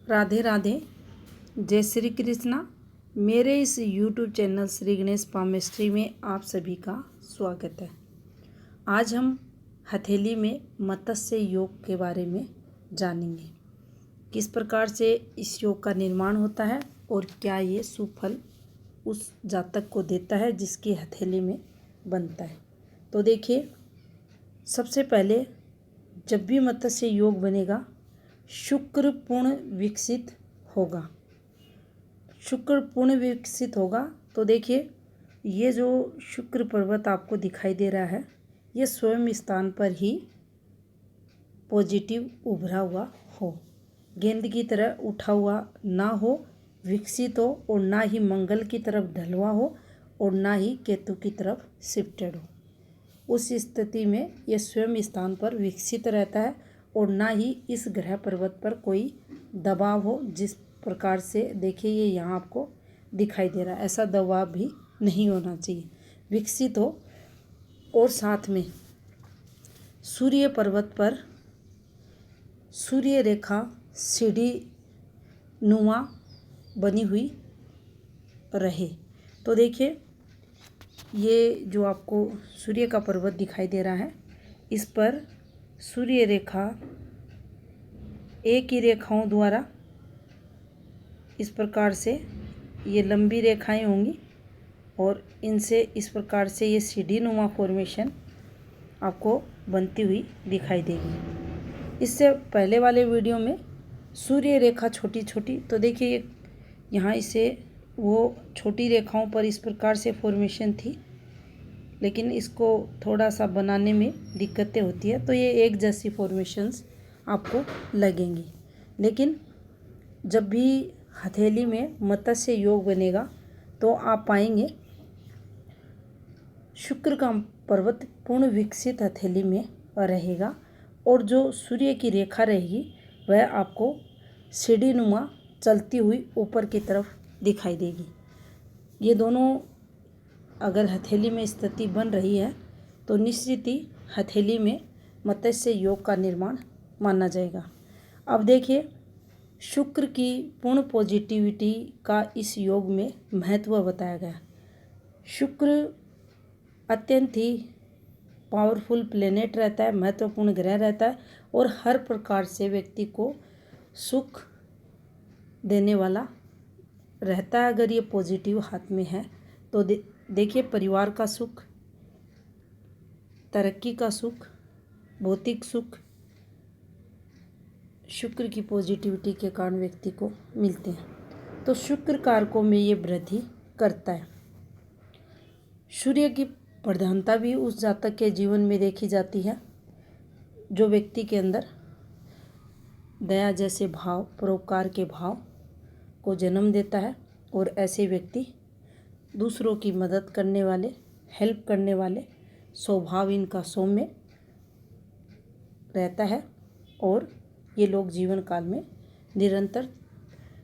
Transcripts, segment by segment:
राधे राधे। जय श्री कृष्णा। मेरे इस YouTube channel Shri Ganesh palmistry में आप सभी का स्वागत है। आज हम हथेली में मत्स्य योग के बारे में जानेंगे। किस प्रकार से इस योग का निर्माण होता है और क्या ये सुफल उस जातक को देता है जिसकी हथेली में बनता है। तो देखिए, सबसे पहले जब भी मत्स्य योग बनेगा, शुक्र पूर्ण विकसित होगा। शुक्र पूर्ण विकसित होगा तो देखिए, ये जो शुक्र पर्वत आपको दिखाई दे रहा है, ये स्वयं स्थान पर ही पॉजिटिव उभरा हुआ हो, गेंद की तरह उठा हुआ ना हो, विकसित हो, और ना ही मंगल की तरफ ढलवा हो और ना ही केतु की तरफ शिफ्टेड हो। उस स्थिति में यह स्वयं स्थान पर विकसित रहता है और ना ही इस ग्रह पर्वत पर कोई दबाव हो। जिस प्रकार से देखिए, ये यहाँ आपको दिखाई दे रहा है, ऐसा दबाव भी नहीं होना चाहिए, विकसित हो। और साथ में सूर्य पर्वत पर सूर्य रेखा सीढ़ी नुमा बनी हुई रहे। तो देखिए, ये जो आपको सूर्य का पर्वत दिखाई दे रहा है, इस पर सूर्य रेखा एक ही रेखाओं द्वारा इस प्रकार से ये लंबी रेखाएं होंगी और इनसे इस प्रकार से ये सीढ़ी नुमा फॉर्मेशन आपको बनती हुई दिखाई देगी। इससे पहले वाले वीडियो में सूर्य रेखा छोटी छोटी, तो देखिए ये यहाँ इसे वो छोटी रेखाओं पर इस प्रकार से फॉर्मेशन थी, लेकिन इसको थोड़ा सा बनाने में दिक्कतें होती है, तो ये एक जैसी फॉर्मेशंस आपको लगेंगी। लेकिन जब भी हथेली में मत्स्य योग बनेगा तो आप पाएंगे शुक्र का पर्वत पूर्ण विकसित हथेली में रहेगा और जो सूर्य की रेखा रहेगी वह आपको सीढ़ी नुमा चलती हुई ऊपर की तरफ दिखाई देगी। ये दोनों अगर हथेली में स्थिति बन रही है तो निश्चित ही हथेली में मत्स्य योग का निर्माण माना जाएगा। अब देखिए, शुक्र की पूर्ण पॉजिटिविटी का इस योग में महत्व बताया गया। शुक्र अत्यंत ही पावरफुल प्लेनेट रहता है, महत्वपूर्ण ग्रह रहता है और हर प्रकार से व्यक्ति को सुख देने वाला रहता है। अगर ये पॉजिटिव हाथ में है तो देखिए, परिवार का सुख, तरक्की का सुख, भौतिक सुख शुक्र की पॉजिटिविटी के कारण व्यक्ति को मिलते हैं। तो शुक्र कारकों में ये वृद्धि करता है। सूर्य की प्रधानता भी उस जातक के जीवन में देखी जाती है जो व्यक्ति के अंदर दया जैसे भाव, परोपकार के भाव को जन्म देता है और ऐसे व्यक्ति दूसरों की मदद करने वाले, हेल्प करने वाले स्वभाव इनका सौम्य रहता है और ये लोग जीवन काल में निरंतर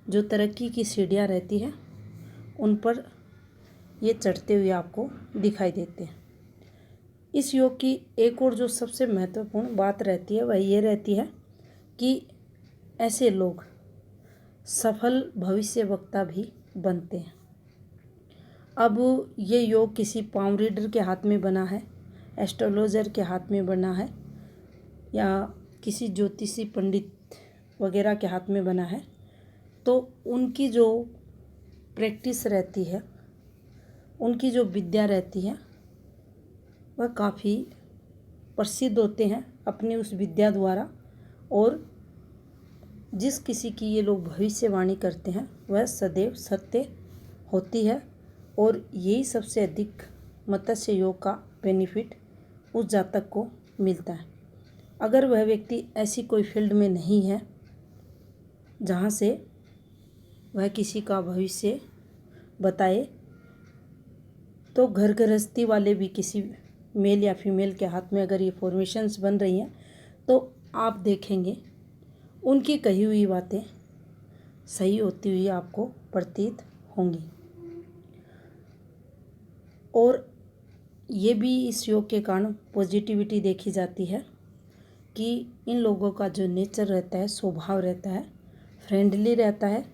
जो तरक्की की सीढ़ियाँ रहती हैं उन पर ये चढ़ते हुए आपको दिखाई देते हैं। इस योग की एक और जो सबसे महत्वपूर्ण बात रहती है वह ये रहती है कि ऐसे लोग सफल भविष्य वक्ता भी बनते हैं। अब ये योग किसी पाम रीडर के हाथ में बना है, एस्ट्रोलॉजर के हाथ में बना है या किसी ज्योतिषी पंडित वगैरह के हाथ में बना है, तो उनकी जो प्रैक्टिस रहती है, उनकी जो विद्या रहती है, वह काफ़ी प्रसिद्ध होते हैं अपनी उस विद्या द्वारा। और जिस किसी की ये लोग भविष्यवाणी करते हैं वह सदैव सत्य होती है और यही सबसे अधिक मत्स्य योग का बेनिफिट उस जातक को मिलता है। अगर वह व्यक्ति ऐसी कोई फील्ड में नहीं है जहाँ से वह किसी का भविष्य बताए, तो घर गृहस्थी वाले भी किसी मेल या फीमेल के हाथ में अगर ये फॉर्मेशंस बन रही हैं तो आप देखेंगे उनकी कही हुई बातें सही होती हुई आपको प्रतीत होंगी। और ये भी इस योग के कारण पॉजिटिविटी देखी जाती है कि इन लोगों का जो नेचर रहता है, स्वभाव रहता है, फ्रेंडली रहता है,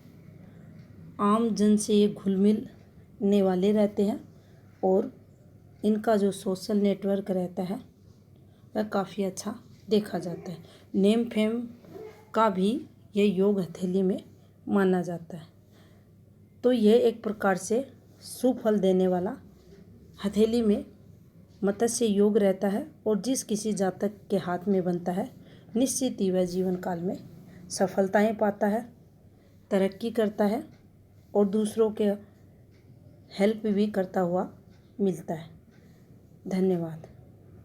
आम जन से ये घुल मिलने वाले रहते हैं और इनका जो सोशल नेटवर्क रहता है वह काफ़ी अच्छा देखा जाता है। नेम फेम का भी ये योग हथेली में माना जाता है। तो ये एक प्रकार से शुभ फल देने वाला हथेली में मत्स्य योग रहता है और जिस किसी जातक के हाथ में बनता है निश्चित ही वह जीवन काल में सफलताएं पाता है, तरक्की करता है और दूसरों के हेल्प भी करता हुआ मिलता है। धन्यवाद।